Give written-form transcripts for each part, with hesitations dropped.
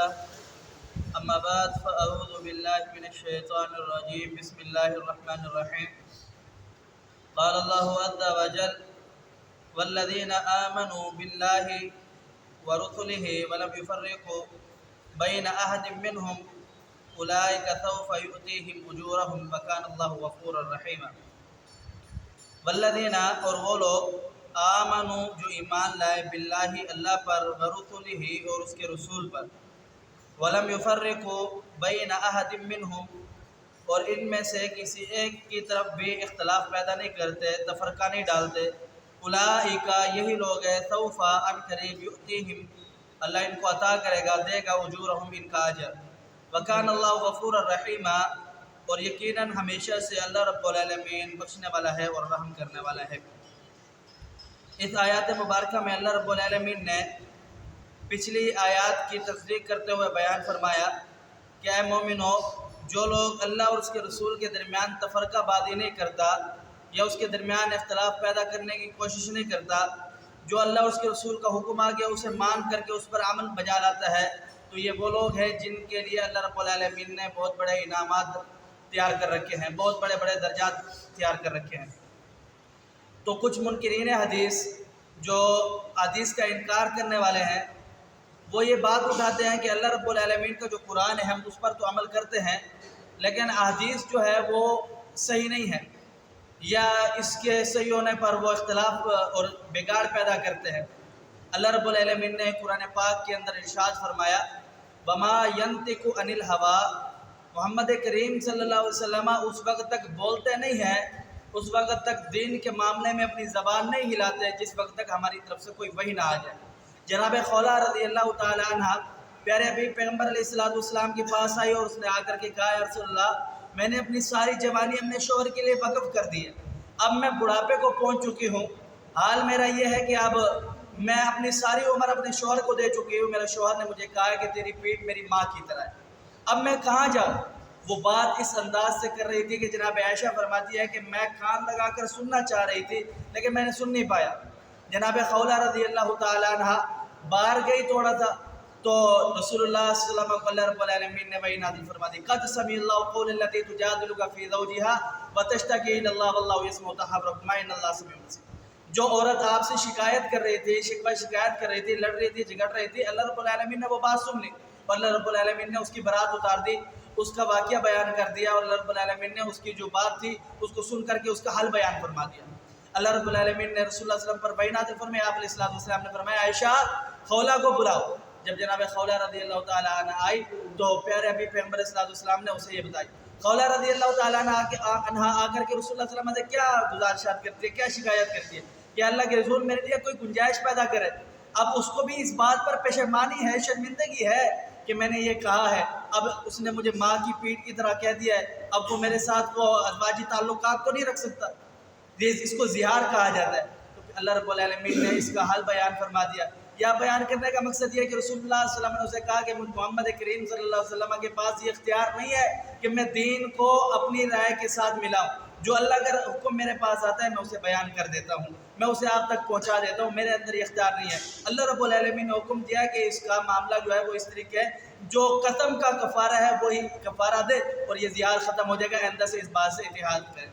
لله أما بعد فأعوذ بالله من الشيطان الرجيم بسم الله الرحمن الرحيم قال الله عز وجل والذين آمنوا بالله ورسله ولم يفرقوا بين أحد منهم أولئك سوف يؤتيهم أجورهم وكان الله غفورا رحيما والذین اور وہ لوگ آمنو جو ایمان لائے باللہ اللہ پر ورسلہ اور اس کے رسول پر ولم یفرقوا بین احد منہم اور ان میں سے کسی ایک کی طرف بھی اختلاف پیدا نہیں کرتے تفرقہ نہیں ڈالتے اولئک یہی لوگ ہیں سوف ان قریب یؤتیہم اللہ ان کو عطا کرے گا دے گا اجورہم ان کا اجر وکان اللہ غفور الرحیم اور یقیناً ہمیشہ سے اللہ رب العالمین بخشنے والا ہے اور رحم کرنے والا ہے۔ اس آیات مبارکہ میں اللہ رب العالمین نے پچھلی آیات کی تصدیق کرتے ہوئے بیان فرمایا کہ اے مومنو جو لوگ اللہ اور اس کے رسول کے درمیان تفرقہ بازی نہیں کرتا یا اس کے درمیان اختلاف پیدا کرنے کی کوشش نہیں کرتا، جو اللہ اور اس کے رسول کا حکم آ گیا اسے مان کر کے اس پر عمل بجا لاتا ہے، تو یہ وہ لوگ ہیں جن کے لیے اللہ رب العالمین نے بہت بڑے انعامات تیار کر رکھے ہیں، بہت بڑے بڑے درجات تیار کر رکھے ہیں۔ تو کچھ منکرین حدیث جو حدیث کا انکار کرنے والے ہیں وہ یہ بات اٹھاتے ہیں کہ اللہ رب العالمین کا جو قرآن ہے ہم اس پر تو عمل کرتے ہیں لیکن احادیث جو ہے وہ صحیح نہیں ہے، یا اس کے صحیح ہونے پر وہ اختلاف اور بگاڑ پیدا کرتے ہیں۔ اللہ رب العالمین نے قرآن پاک کے اندر ارشاد فرمایا وما ينطق عن الهوى، محمد کریم صلی اللہ علیہ وسلم اس وقت تک بولتے نہیں ہیں، اس وقت تک دین کے معاملے میں اپنی زبان نہیں ہلاتے جس وقت تک ہماری طرف سے کوئی وحی نہ آ جائے۔ جناب خولہ رضی اللہ تعالی عنہ پیارے حبیب پیغمبر علیہ السلام کے پاس آئی اور اس نے آ کر کے کہا یا رسول اللہ میں نے اپنی ساری جوانی اپنے شوہر کے لیے وقف کر دی ہے، اب میں بڑھاپے کو پہنچ چکی ہوں، حال میرا یہ ہے کہ اب میں اپنی ساری عمر اپنے شوہر کو دے چکی ہوں، میرے شوہر نے مجھے کہا ہے کہ تیری پیٹھ میری ماں کی طرح ہے، اب میں کہاں جاؤں؟ وہ بات اس انداز سے کر رہی تھی کہ جناب عائشہ فرماتی ہے کہ میں کان لگا کر سننا چاہ رہی تھی لیکن میں نے سن نہیں پایا۔ جناب خولہ رضی اللہ تعالی عنہ باہر گئی تھوڑا سا تو رسول اللہ صلی اللہ علیہ وسلم کو اللہ رب العالمین نے وحی نازل فرما دی قد سمع اللہ قول التي تجادلك في زوجها وتشتكي الى الله والله يسمع تحاوركما ان الله سميع بصير۔ جو عورت آپ سے شکایت کر رہی تھی، شکایت کر رہی تھی، لڑ رہی تھی، جھگڑ رہی تھی، اللہ رب العالمین نے وہ بات سن لی اور اللہ رب العالمین نے اس کی برات اتار دی، اس کا واقعہ بیان کر دیا اور اللہ رب العالمین نے اس کی جو بات تھی اس کو سن کر کے اس کا حل بیان فرما دیا۔ اللہ رب العالمین نے رسول اللہ صلی اللہ علیہ وسلم پر وحی نازل فرمایا، آپ علیہ السلام نے فرمایا عائشہ خولہ کو بلاؤ۔ جب جناب خولہ رضی اللہ تعالی عنہ آئی تو پیارے حبیب پیغمبر صلی اللہ علیہ وسلم نے اسے یہ بتائی۔ خولہ رضی اللہ تعالی عنہ آ کر کے رسول اللہ صلی اللہ علیہ وسلم سے کیا گزارشات کرتی ہے، کیا شکایت کرتی ہے کہ اللہ کے رسول میرے لیے کوئی گنجائش پیدا کرے۔ اب اس کو بھی اس بات پر پشیمانی ہے، شرمندگی ہے کہ میں نے یہ کہا ہے، اب اس نے مجھے ماں کی پیٹھ کی طرح کہہ دیا ہے، اب وہ میرے ساتھ وہ ازواجی تعلقات کو نہیں رکھ سکتا، اس کو زہار کہا جاتا ہے۔ تو اللہ رب العالمین نے اس کا حل بیان فرما دیا۔ یا بیان کرنے کا مقصد یہ ہے کہ رسول اللہ صلی اللہ علیہ وسلم نے اسے کہا کہ محمد کریم صلی اللہ علیہ وسلم کے پاس یہ اختیار نہیں ہے کہ میں دین کو اپنی رائے کے ساتھ ملاؤں، جو اللہ کا حکم میرے پاس آتا ہے میں اسے بیان کر دیتا ہوں، میں اسے آپ تک پہنچا دیتا ہوں، میرے اندر یہ اختیار نہیں ہے۔ اللہ رب العالمین نے حکم دیا کہ اس کا معاملہ جو ہے وہ اس طریقے ہے، جو قسم کا کفارہ ہے وہی کفارہ دے اور یہ زیار ختم ہو جائے گا، آئندہ سے اس بات سے اتحاد کریں۔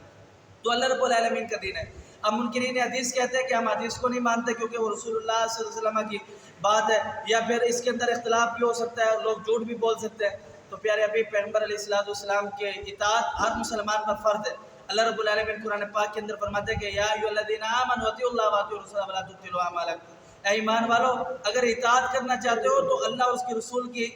تو اللہ رب العالمین کا دین ہے۔ اب منکرین حدیث کہتے ہیں کہ ہم حدیث کو نہیں مانتے کیونکہ وہ رسول اللہ صلی اللہ علیہ وسلم کی بات ہے، یا پھر اس کے اندر اختلاف بھی ہو سکتا ہے، لوگ جھوٹ بھی بول سکتے ہیں۔ تو پیارے حبیب پیغمبر علیہ السلام کے اطاعت ہر مسلمان پر فرض ہے۔ اللہ رب العالمین قرآن پاک کے اندر فرماتے ہیں کہ یا ایھا الذین آمنوا اطیعوا اللہ واطیعوا الرسول ولا تبطلوا اعمالکم، اے ایمان والو اگر اطاعت کرنا چاہتے ہو تو اللہ اور اس کے رسول کی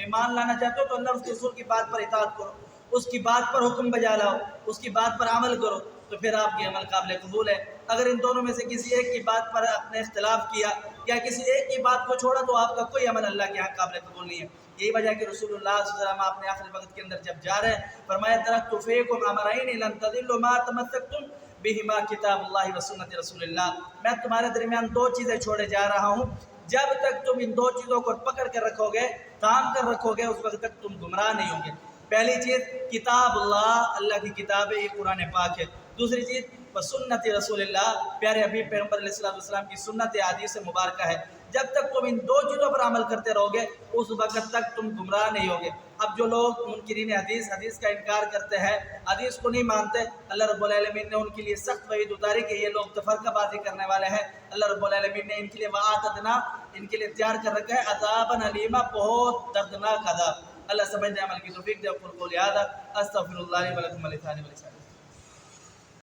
ایمان لانا چاہتے ہو تو اللہ اور اس کے رسول کی بات پر اطاعت کرو، اس کی بات پر حکم بجا لاؤ، اس کی بات پر عمل کرو، تو پھر آپ کے عمل قابل قبول ہے۔ اگر ان دونوں میں سے کسی ایک کی بات پر آپ نے اختلاف کیا یا کسی ایک کی بات کو چھوڑا تو آپ کا کوئی عمل اللہ کے یہاں قابل قبول نہیں ہے۔ یہی وجہ ہے کہ رسول اللہ صلی اللہ علیہ وسلم اپنے آخری وقت کے اندر جب جا رہے ہیں فرمایا ترکت فیکم امرین لن تضلوا ما تمسکتم بہما کتاب اللہ و سنت رسول اللہ، میں تمہارے درمیان دو چیزیں چھوڑے جا رہا ہوں، جب تک تم ان دو چیزوں کو پکڑ کر رکھو گے، تھام کر رکھو گے، اس وقت تک تم گمراہ نہیں ہوں گے۔ پہلی چیز کتاب اللہ، اللہ کی کتاب ہے، یہ قرآن پاک ہے۔ دوسری چیز سنت رسول اللہ، پیارے حبیب پیغمبر علیہ السلام کی سنت حدیث مبارکہ ہے۔ جب تک تم ان دو چیزوں پر عمل کرتے رہو گے اس وقت تک تم گمراہ نہیں ہوگے۔ اب جو لوگ منکرین حدیث کا انکار کرتے ہیں، حدیث کو نہیں مانتے، اللہ رب العالمین نے ان کے لیے سخت وعید اتاری کہ یہ لوگ تفرقہ بازی کرنے والے ہیں۔ اللہ رب العالمین نے ان کے لیے وَأَعْتَدْنَا، ان کے لیے تیار کر رکھا ہے عذابًا علیما، بہت دردناک عذاب۔ اللہ سمجھنے عمل کی توفیق دے۔ اقول قولی ھذا استغفر اللہ لی ولکم ولسائر